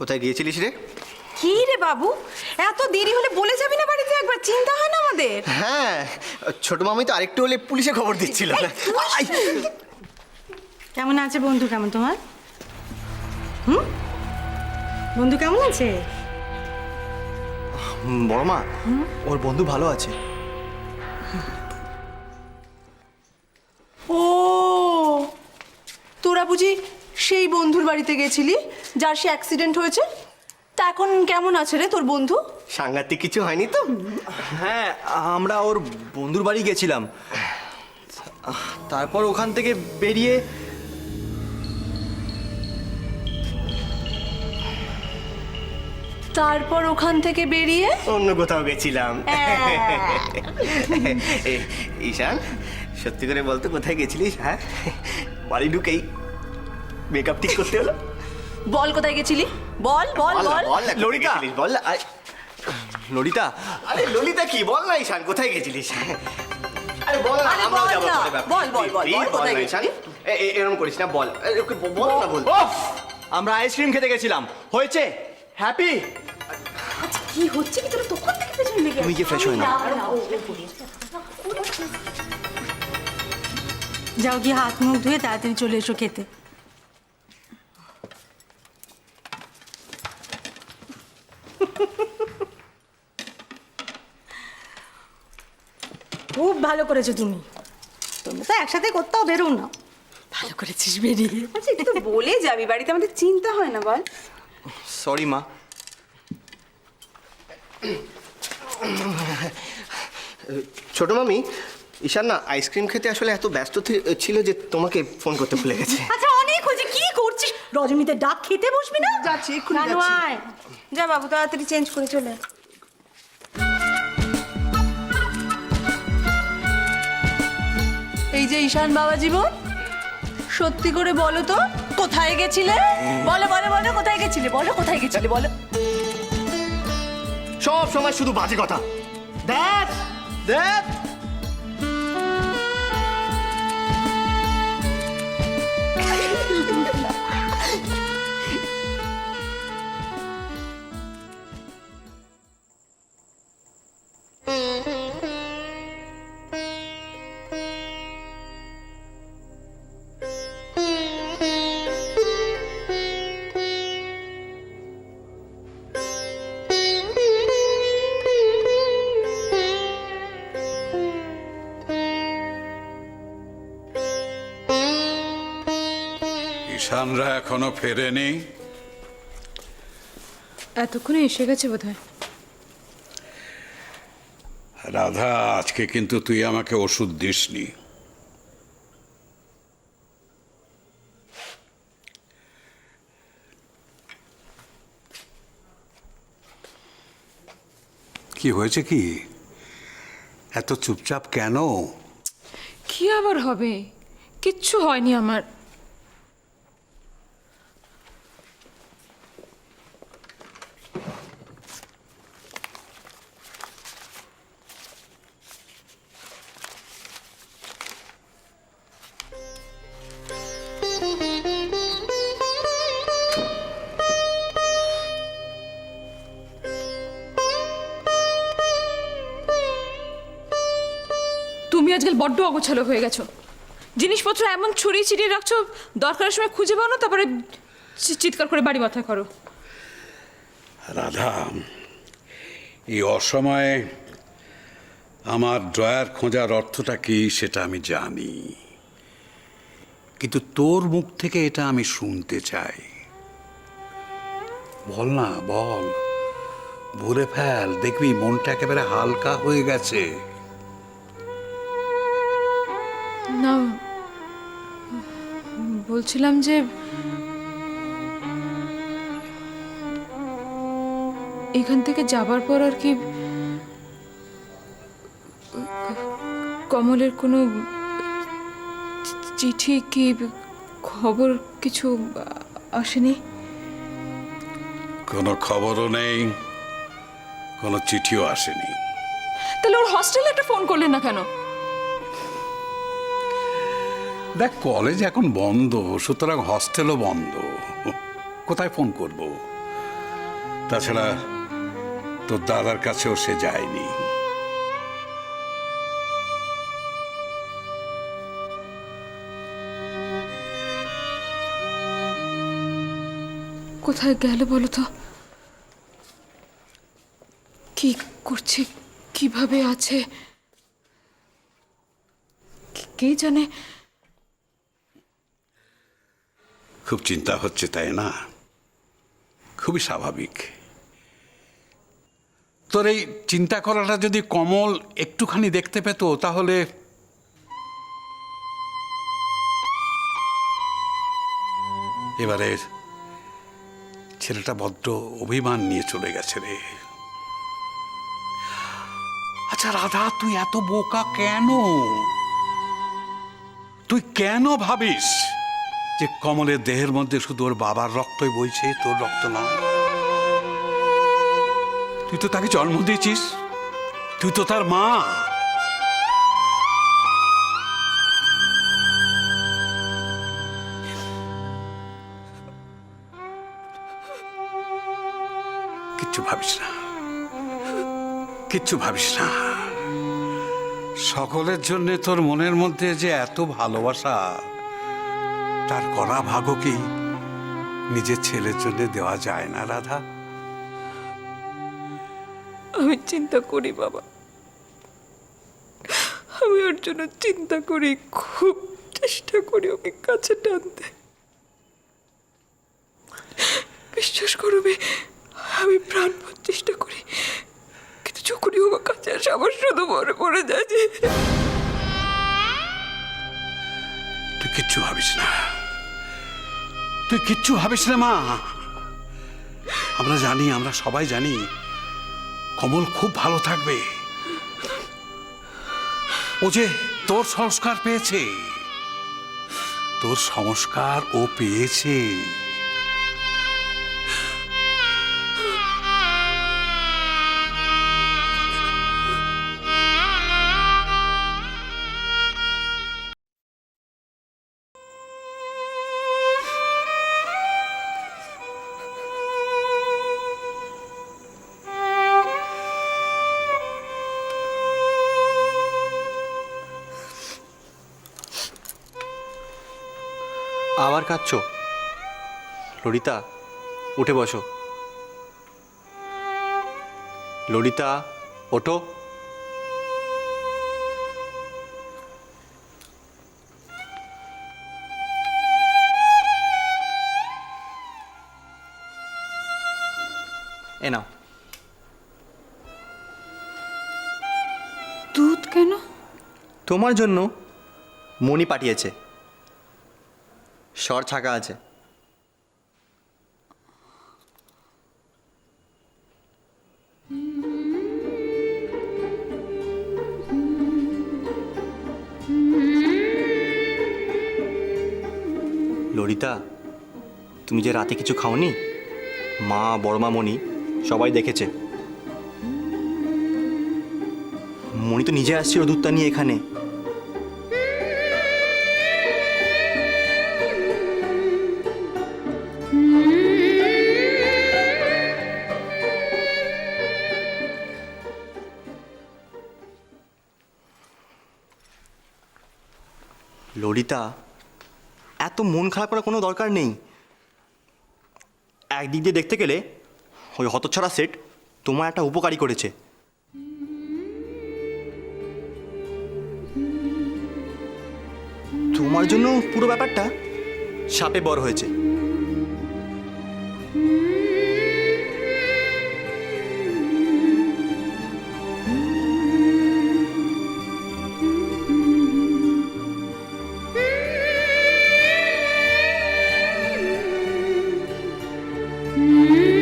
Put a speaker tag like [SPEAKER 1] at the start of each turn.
[SPEAKER 1] কোথায় গিয়েছিলিস রে?
[SPEAKER 2] কি রে বাবু, এত দেরি হলে বলে যাবি না বাড়িতে? একবার চিন্তা হয় না আমাদের?
[SPEAKER 1] হ্যাঁ, ছোট মামি তো আরেকটু হলে পুলিশে খবর দিচ্ছিল।
[SPEAKER 2] কেমন আছে বন্ধু? কেমন তোমার বন্ধু কেমন আছে?
[SPEAKER 3] বড় মা, ওর বন্ধু ভালো আছে।
[SPEAKER 4] ও, তোরা বুঝি সেই বন্ধুর বাড়িতে গেছিলি যার সে অ্যাক্সিডেন্ট হয়েছে? তা এখন কেমন আছে রে তোর বন্ধু?
[SPEAKER 1] সাংঘাতিক কিছু হয়নি তো?
[SPEAKER 3] হ্যাঁ, আমরা ওর বন্ধুর বাড়ি গেছিলাম। তারপর ওখান থেকে বেরিয়ে
[SPEAKER 1] অন্য কোথাও গেছিলাম। ঈশান, সত্যি করে বলতো কোথায় গেছিলিস? হ্যাঁ, বাড়ি ঢুকেই মেকআপ ঠিক করতে হলো।
[SPEAKER 4] বল কোথায় গেছিলি, বল বল বল।
[SPEAKER 1] ললিতা, বল না।
[SPEAKER 3] ললিতা।
[SPEAKER 1] আরে ললিতা কি, বল না ঈশান, কোথায় গেছিলিস? আরে বল না,
[SPEAKER 4] আরে
[SPEAKER 1] আমরাও
[SPEAKER 4] বল
[SPEAKER 1] যাবো।
[SPEAKER 4] না, বল, বল, বল,
[SPEAKER 1] Please,
[SPEAKER 4] বল, কোথায়
[SPEAKER 1] না ঈশান, এরকম করিস না, বল। বল না, বল।
[SPEAKER 3] ওফ! আমরা আইসক্রিম খেতে গেছিলাম। হয়েছে? হ্যাপি?
[SPEAKER 4] কি হচ্ছে কি তোরা তখন থেকে পেছনে লেগে
[SPEAKER 3] তুমি গিয়ে ফ্রেশ হয়ে নাও।
[SPEAKER 2] যাও গিয়ে হাত মুখ ধুয়ে তাড়াতাড়ি চলে এসো খেতে। খুব ভালো করেছো তুমি। তোমরা তো একসাথে করতেও বেরো না। ভালো করেছিস বেরিয়ে।
[SPEAKER 4] আচ্ছা, একটু বলে যাবি, বাড়িতে আমাদের চিন্তা হয় না বল?
[SPEAKER 3] সরি মা।
[SPEAKER 1] ছোট মামি, ঈশান না আইসক্রিম খেতে আসলে এত ব্যস্ত ছিল যে তোমাকে ফোন করতে ভুলে গেছে।
[SPEAKER 2] আচ্ছা, অনেক হয়েছে, কি করছিস? রজনীতে ডাক খেতে বসবি না?
[SPEAKER 4] যাচ্ছি, এক্ষুনি
[SPEAKER 2] রানু
[SPEAKER 4] যাচ্ছি।
[SPEAKER 2] আয়। যা বাবু, তাড়াতাড়ি চেঞ্জ করে চলে আয়।
[SPEAKER 4] এই যে ঈশান বাবা জীবন, সত্যি করে বলো তো কোথায় গেছিলে? বলো বলো বলো, কোথায় গেছিলে? বলো কোথায় গেছিলে, বলো।
[SPEAKER 1] সব সময় শুধু বাজে কথা।
[SPEAKER 3] দেখ দেখ,
[SPEAKER 5] ঈশানরা এখনো ফেরেনি।
[SPEAKER 6] এতক্ষণে এসে গেছে বোধহয়।
[SPEAKER 5] রাধা, আজকে কিন্তু তুই আমাকে ওষুধ দিসনি। কি হয়েছে? কি এত চুপচাপ কেন?
[SPEAKER 6] কি আবার হবে? কিচ্ছু হয়নি আমার। তুমি আজকাল বড্ড অগোছালো হয়ে গেছো। জিনিসপত্র এমন ছড়িয়ে ছিটিয়ে রাখছো, দরকারের সময় খুঁজে পাও না, তারপরে চিৎকার করে বাড়ি মাথা করো।
[SPEAKER 5] রাধা, এই অসময়ে আমার ড্রয়ার খোঁজার অর্থটা কি সেটা আমি জানি, কিন্তু তোর মুখ থেকে এটা আমি শুনতে চাই। বল না, বল, বলে ফেল, দেখবি মনটা একেবারে হালকা হয়ে গেছে।
[SPEAKER 6] না, বলছিলাম যে এখান থেকে যাবার পর আর কি কমলের কোনো চিঠি কি খবর কিছু আসেনি?
[SPEAKER 5] কোনো খবরও নেই, কোনো চিঠিও আসেনি।
[SPEAKER 6] তাহলে ওর হস্টেলে একটা ফোন করলেন না কেন?
[SPEAKER 5] দেখ, কলেজ এখন বন্ধ, সুতরাং হস্টেলও বন্ধ, কোথায় ফোন করব? তাছাড়া তোর দাদার কাছেও সে যায়নি।
[SPEAKER 6] কোথায় গেল বলো তো? কি করছে, কিভাবে আছে, কে জানে।
[SPEAKER 5] খুব চিন্তা হচ্ছে, তাই না? খুবই স্বাভাবিক। তোর এই চিন্তা করাটা যদি কমল একটুখানি দেখতে পেত, তাহলে এবারে ছেলেটা বড্ড অভিমান নিয়ে চলে গেছে রে। আচ্ছা রাধা, তুই এত বোকা কেন? তুই কেন ভাবিস যে কমলের দেহের মধ্যে শুধু ওর বাবার রক্তই বইছে, তোর রক্ত নয়? তুই তো তাকে জন্ম দিয়েছিস, তুই তো তার মা। কিচ্ছু ভাবিস না, কিচ্ছু ভাবিস না। সকলের জন্য তোর মনের মধ্যে যে এত ভালোবাসা, তার করা ভাগও কি নিজের ছেলের জন্য দেওয়া যায় না রাধা?
[SPEAKER 6] আমি চিন্তা করি বাবা, আমি ওর জন্য চিন্তা করি, খুব চেষ্টা করি ওকে কাছে টানতে। বিশ্বাস করবে, আমি প্রাণপণ চেষ্টা করি, কিন্তু যখনই ওর কাছে আসে আমার শুধু মনে পড়ে যায় যে
[SPEAKER 5] তুই কিচ্ছু ভাবিস না, তুই কিচ্ছু ভাবিস না মা। আমরা জানি, আমরা সবাই জানি কমল খুব ভালো থাকবে। ও যে তোর সংস্কার পেয়েছে, তোর সংস্কার ও পেয়েছে।
[SPEAKER 3] আবার কাঁদছো? ললিতা, উঠে বসো। ললিতা, ওঠো। এ নাও।
[SPEAKER 6] দুধ কেন?
[SPEAKER 3] তোমার জন্য মণি পাঠিয়েছে, স্বর ছাকা আছে। ললিতা, তুমি যে রাতে কিছু খাওনি, মা, বড়মা, মণি সবাই দেখেছে। মণি তো নিজে আসছিল দুধটা নিয়ে এখানে। ললিতা, এত মন খারাপ করার কোনো দরকার নেই। একদিক দিয়ে দেখতে গেলে ওই হতচ্ছাড়া সেট তোমার একটা উপকারী করেছে। তোমার জন্য পুরো ব্যাপারটা সাপে বড় হয়েছে।
[SPEAKER 6] হুম।